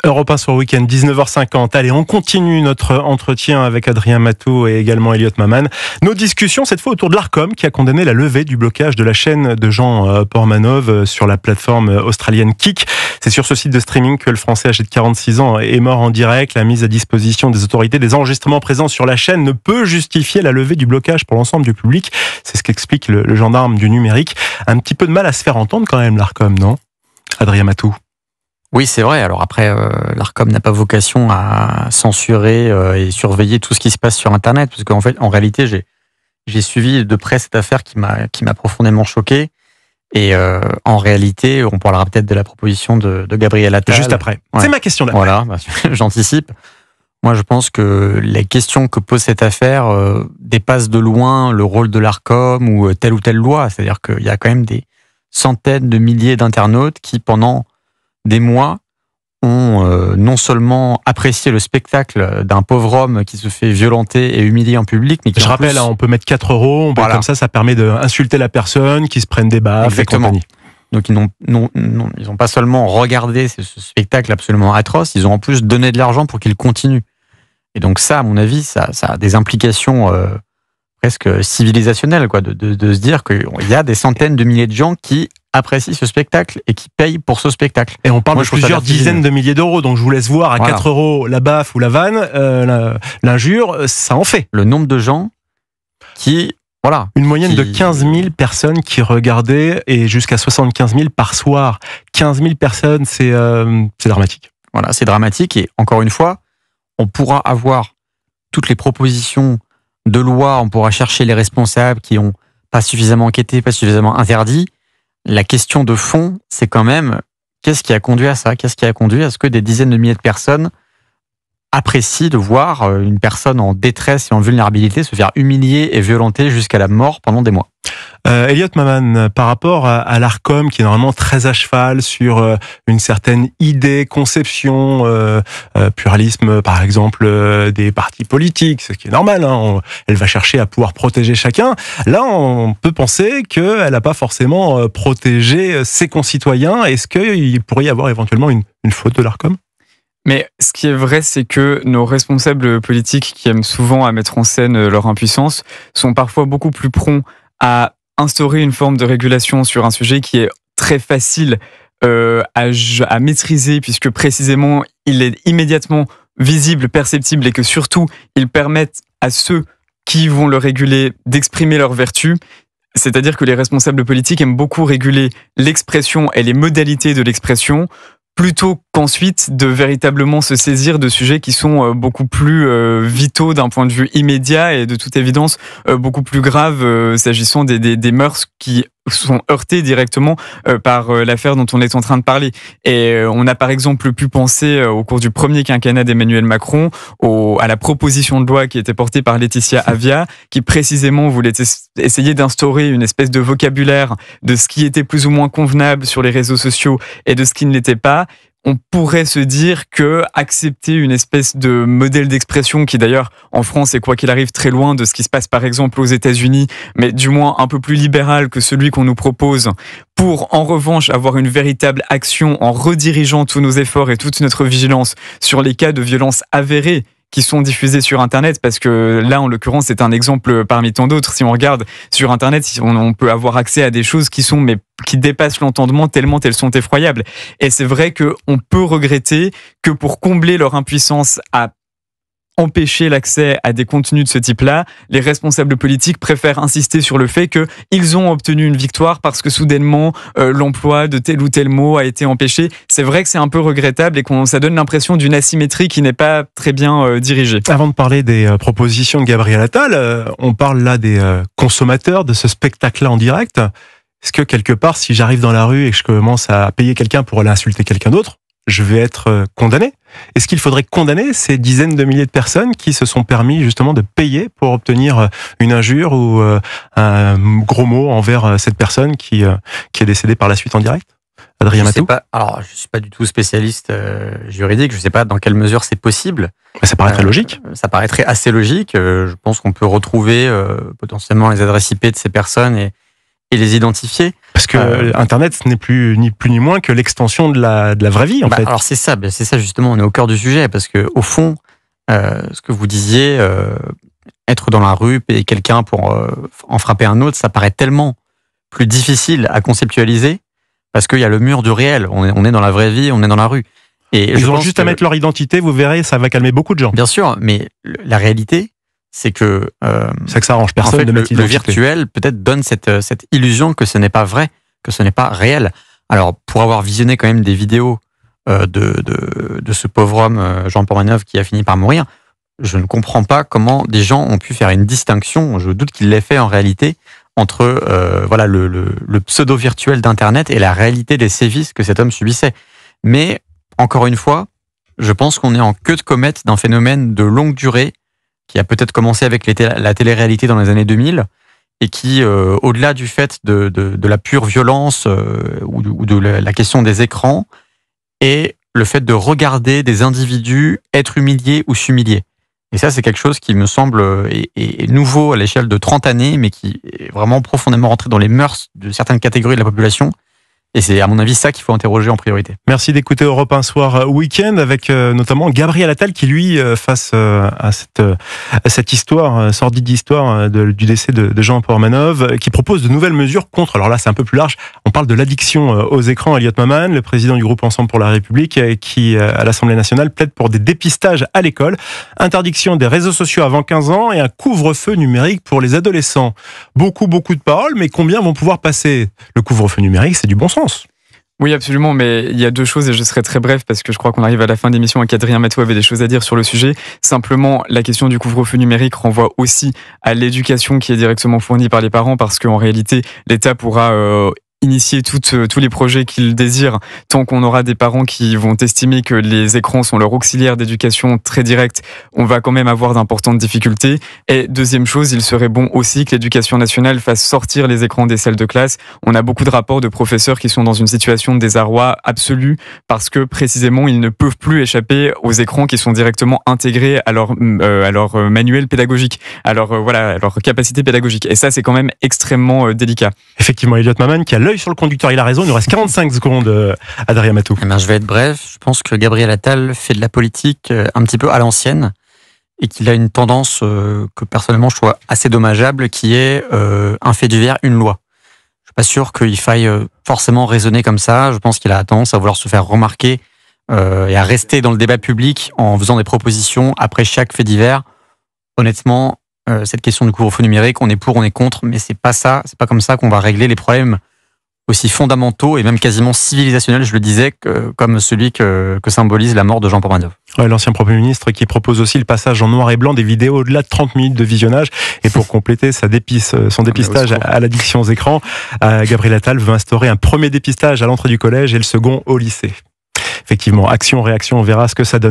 Europe 1 sur Week-end, 19h50. Allez, on continue notre entretien avec Adrien Matou et également Elliot Maman. Nos discussions, cette fois autour de l'Arcom, qui a condamné la levée du blocage de la chaîne de Jean Portmanov sur la plateforme australienne Kik. C'est sur ce site de streaming que le Français âgé de 46 ans est mort en direct. La mise à disposition des autorités des enregistrements présents sur la chaîne ne peut justifier la levée du blocage pour l'ensemble du public. C'est ce qu'explique le gendarme du numérique. Un petit peu de mal à se faire entendre quand même, l'Arcom, non, Adrien Matou? Oui, c'est vrai. Alors après, l'Arcom n'a pas vocation à censurer et surveiller tout ce qui se passe sur Internet, parce qu'en fait, en réalité, j'ai suivi de près cette affaire qui m'a profondément choqué. Et en réalité, on parlera peut-être de la proposition de Gabriel Attal. Juste après. Ouais. C'est ma question d'après. Voilà, j'anticipe. Moi, je pense que les questions que pose cette affaire dépassent de loin le rôle de l'Arcom ou telle loi. C'est-à-dire qu'il y a quand même des centaines de milliers d'internautes qui, pendant des mois, ont non seulement apprécié le spectacle d'un pauvre homme qui se fait violenter et humilier en public, mais qui je rappelle, on peut mettre 4 €, voilà. Comme ça permet d'insulter la personne, qui se prennent des baffes. Exactement. Et compagnie. Donc ils n'ont pas seulement regardé ce spectacle absolument atroce, ils ont en plus donné de l'argent pour qu'il continue. Et donc ça, à mon avis, ça a des implications presque civilisationnelles, quoi, de se dire qu'il y a des centaines de milliers de gens qui apprécient ce spectacle et qui payent pour ce spectacle. Et on parle de plusieurs dizaines de milliers d'euros, donc je vous laisse voir à 4 € la baffe ou la vanne, l'injure, ça en fait. Le nombre de gens qui... Voilà. Une moyenne de 15 000 personnes qui regardaient et jusqu'à 75 000 par soir. 15 000 personnes, c'est dramatique. Voilà, c'est dramatique et encore une fois, on pourra avoir toutes les propositions de loi, on pourra chercher les responsables qui n'ont pas suffisamment enquêté, pas suffisamment interdit. La question de fond, c'est quand même qu'est-ce qui a conduit à ça? Qu'est-ce qui a conduit à ce que des dizaines de milliers de personnes apprécient de voir une personne en détresse et en vulnérabilité se faire humilier et violenter jusqu'à la mort pendant des mois? Elliot Maman, par rapport à l'Arcom, qui est normalement très à cheval sur une certaine idée, conception, pluralisme, par exemple, des partis politiques, ce qui est normal, hein, elle va chercher à pouvoir protéger chacun. Là, on peut penser qu'elle n'a pas forcément protégé ses concitoyens. Est-ce qu'il pourrait y avoir éventuellement une faute de l'Arcom? Mais ce qui est vrai, c'est que nos responsables politiques, qui aiment souvent à mettre en scène leur impuissance, sont parfois beaucoup plus prompts à instaurer une forme de régulation sur un sujet qui est très facile à maîtriser, puisque précisément, il est immédiatement visible, perceptible, et que surtout, ils permettent à ceux qui vont le réguler d'exprimer leurs vertus. C'est-à-dire que les responsables politiques aiment beaucoup réguler l'expression et les modalités de l'expression, plutôt qu'ensuite de véritablement se saisir de sujets qui sont beaucoup plus vitaux d'un point de vue immédiat et de toute évidence beaucoup plus graves s'agissant des mœurs qui sont heurtées directement par l'affaire dont on est en train de parler. Et on a par exemple pu penser au cours du premier quinquennat d'Emmanuel Macron à la proposition de loi qui était portée par Laetitia Avia, qui précisément voulait essayer d'instaurer une espèce de vocabulaire de ce qui était plus ou moins convenable sur les réseaux sociaux et de ce qui ne l'était pas. On pourrait se dire que accepter une espèce de modèle d'expression qui d'ailleurs en France est quoi qu'il arrive très loin de ce qui se passe par exemple aux États-Unis, mais du moins un peu plus libéral que celui qu'on nous propose, pour en revanche avoir une véritable action en redirigeant tous nos efforts et toute notre vigilance sur les cas de violence avérés qui sont diffusés sur Internet, parce que là, en l'occurrence, c'est un exemple parmi tant d'autres. Si on regarde sur Internet, on peut avoir accès à des choses qui dépassent l'entendement tellement elles sont effroyables. Et c'est vrai qu'on peut regretter que pour combler leur impuissance à empêcher l'accès à des contenus de ce type-là, les responsables politiques préfèrent insister sur le fait qu'ils ont obtenu une victoire parce que soudainement l'emploi de tel ou tel mot a été empêché. C'est vrai que c'est un peu regrettable et ça donne l'impression d'une asymétrie qui n'est pas très bien dirigée. Avant de parler des propositions de Gabriel Attal, on parle là des consommateurs de ce spectacle-là en direct. Est-ce que quelque part, si j'arrive dans la rue et que je commence à payer quelqu'un pour aller insulter quelqu'un d'autre, je vais être condamné? Est-ce qu'il faudrait condamner ces dizaines de milliers de personnes qui se sont permis justement de payer pour obtenir une injure ou un gros mot envers cette personne qui est décédée par la suite en direct? Adrien Matou? Alors, je ne suis pas du tout spécialiste juridique, je ne sais pas dans quelle mesure c'est possible. Mais ça paraîtrait logique. Ça paraîtrait assez logique. Je pense qu'on peut retrouver potentiellement les adresses IP de ces personnes et les identifier. Parce que Internet, ce n'est plus ni moins que l'extension de la vraie vie, en fait. Alors c'est ça justement, on est au cœur du sujet, parce que au fond, ce que vous disiez, être dans la rue, payer quelqu'un pour en frapper un autre, ça paraît tellement plus difficile à conceptualiser, parce qu'il y a le mur du réel. On est dans la vraie vie, on est dans la rue. Et ils ont juste à mettre leur identité, vous verrez, ça va calmer beaucoup de gens. Bien sûr, mais la réalité, c'est que ça arrange personne, en fait, de mettre le virtuel peut-être donne cette illusion que ce n'est pas vrai, que ce n'est pas réel. Alors, pour avoir visionné quand même des vidéos de ce pauvre homme, Jean Portmanov, qui a fini par mourir, je ne comprends pas comment des gens ont pu faire une distinction, je doute qu'il l'ait fait en réalité, entre le pseudo virtuel d'Internet et la réalité des sévices que cet homme subissait. Mais, encore une fois, je pense qu'on est en queue de comète d'un phénomène de longue durée qui a peut-être commencé avec la télé-réalité dans les années 2000 et qui, au-delà du fait de la pure violence ou de la question des écrans, est le fait de regarder des individus être humiliés ou s'humilier. Et ça, c'est quelque chose qui me semble est nouveau à l'échelle de 30 années, mais qui est vraiment profondément rentré dans les mœurs de certaines catégories de la population. Et c'est, à mon avis, ça qu'il faut interroger en priorité. Merci d'écouter Europe 1 Soir Week-end avec notamment Gabriel Attal qui, lui, face à cette histoire, sordide histoire du décès de Jean Portmanov, qui propose de nouvelles mesures contre, alors là c'est un peu plus large, on parle de l'addiction aux écrans. Elliot Maman, le président du groupe Ensemble pour la République, qui à l'Assemblée nationale plaide pour des dépistages à l'école, interdiction des réseaux sociaux avant 15 ans et un couvre-feu numérique pour les adolescents. Beaucoup de paroles, mais combien vont pouvoir passer? Le couvre-feu numérique, c'est du bon sens. Oui, absolument, mais il y a deux choses et je serai très bref parce que je crois qu'on arrive à la fin de l'émission et qu'Adrien Matou avait des choses à dire sur le sujet. Simplement, la question du couvre-feu numérique renvoie aussi à l'éducation qui est directement fournie par les parents parce qu'en réalité, l'État pourra initier tous les projets qu'ils désirent tant qu'on aura des parents qui vont estimer que les écrans sont leur auxiliaire d'éducation très direct, on va quand même avoir d'importantes difficultés. Et deuxième chose, il serait bon aussi que l'éducation nationale fasse sortir les écrans des salles de classe. On a beaucoup de rapports de professeurs qui sont dans une situation de désarroi absolu parce que précisément ils ne peuvent plus échapper aux écrans qui sont directement intégrés à leur manuel pédagogique, à leur capacité pédagogique. Et ça, c'est quand même extrêmement délicat. Effectivement, Elliot Maman qui a l'œil sur le conducteur, il a raison, il nous reste 45 secondes, Adrien Matou. Eh bien, je vais être bref, je pense que Gabriel Attal fait de la politique un petit peu à l'ancienne et qu'il a une tendance que personnellement je trouve assez dommageable, qui est un fait divers, une loi. Je suis pas sûr qu'il faille forcément raisonner comme ça, je pense qu'il a tendance à vouloir se faire remarquer et à rester dans le débat public en faisant des propositions après chaque fait divers. Honnêtement, cette question du couvre-feu numérique, on est pour, on est contre, mais c'est pas comme ça qu'on va régler les problèmes aussi fondamentaux et même quasiment civilisationnels, je le disais, comme celui que symbolise la mort de Jean Portmanov. Ouais, l'ancien Premier ministre qui propose aussi le passage en noir et blanc des vidéos au-delà de 30 minutes de visionnage. Et pour compléter son dépistage à l'addiction aux écrans, Gabriel Attal veut instaurer un premier dépistage à l'entrée du collège et le second au lycée. Effectivement, action-réaction, on verra ce que ça donne.